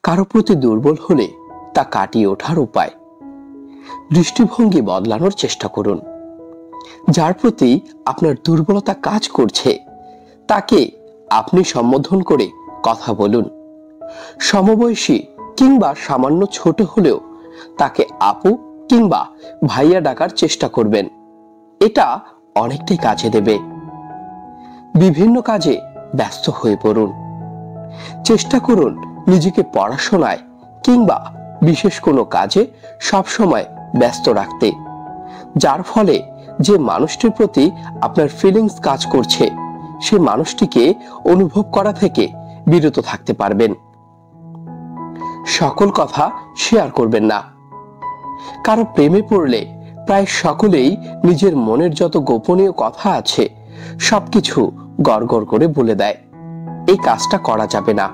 কারো প্রতি দুর্বল হলে তা কাটিয়ে ওঠার উপায়। দৃষ্টিভঙ্গি বদলানোর চেষ্টা করুন। যার প্রতি আপনার দুর্বলতা কাজ করছে তাকে আপনি সম্বোধন করে কথা বলুন। সমবয়সী কিংবা সামান্য ছোট হলেও তাকে আপু কিংবা ভাইয়া ডাকার চেষ্টা করবেন। এটা অনেকটাই কাজে দেবে। বিভিন্ন কাজে ব্যস্ত হয়ে পড়ুন। চেষ্টা করুন নিজেকে পড়াশোনায় কিংবা বিশেষ কোনো কাজে সবসময় ব্যস্ত রাখতে, যার ফলে যে মানুষটির প্রতি আপনার ফিলিংস কাজ করছে সে মানুষটিকে অনুভব করা থেকে বিরত থাকতে পারবেন। সকল কথা শেয়ার করবেন না। কারো প্রেমে পড়লে প্রায় সকলেই নিজের মনের যত গোপনীয় কথা আছে সবকিছু গড়গড় করে বলে দেয়। এই কাজটা করা যাবে না।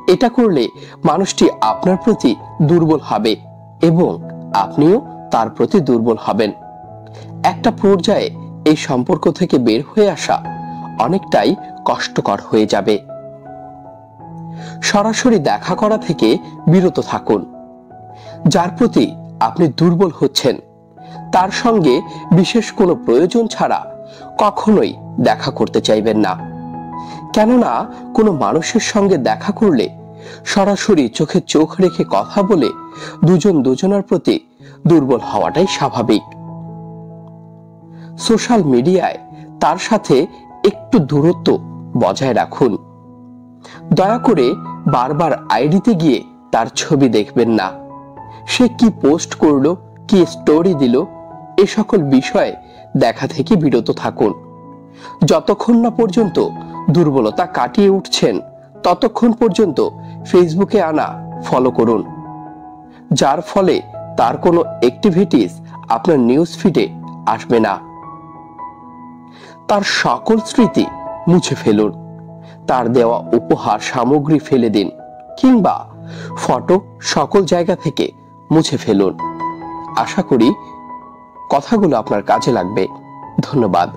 এটা করলে মানুষটি আপনার প্রতি দুর্বল হবে এবং আপনিও তার প্রতি দুর্বল হবেন। একটা পর্যায়ে এই সম্পর্ক থেকে বের হয়ে আসা অনেকটাই কষ্টকর হয়ে যাবে। সরাসরি দেখা করা থেকে বিরত থাকুন। যার প্রতি আপনি দুর্বল হচ্ছেন তার সঙ্গে বিশেষ কোনো প্রয়োজন ছাড়া কখনোই দেখা করতে চাইবেন না। কেননা কোনো মানুষের সঙ্গে দেখা করলে সরাসরি চোখে চোখ রেখে কথা বলে দুজন দুজনের প্রতি দুর্বল হওয়াটাই স্বাভাবিক। সোশ্যাল মিডিয়ায় তার সাথে একটু দূরত্ব বজায় রাখুন। দয়া করে বারবার আইডিতে গিয়ে তার ছবি দেখবেন না। সে কি পোস্ট করলো, কি স্টোরি দিল, এ সকল বিষয়ে দেখা থেকে বিরত থাকুন। যতক্ষণ না পর্যন্ত দুর্বলতা কাটিয়ে উঠছেন ততক্ষণ পর্যন্ত ফেসবুকে আনা ফলো করুন, যার ফলে তার কোনো অ্যাক্টিভিটিস আপনার নিউজ ফিডে আসবে না। তার সকল স্মৃতি মুছে ফেলুন। তার দেওয়া উপহার সামগ্রী ফেলে দিন কিংবা ফটো সকল জায়গা থেকে মুছে ফেলুন। আশা করি কথাগুলো আপনার কাজে লাগবে। ধন্যবাদ।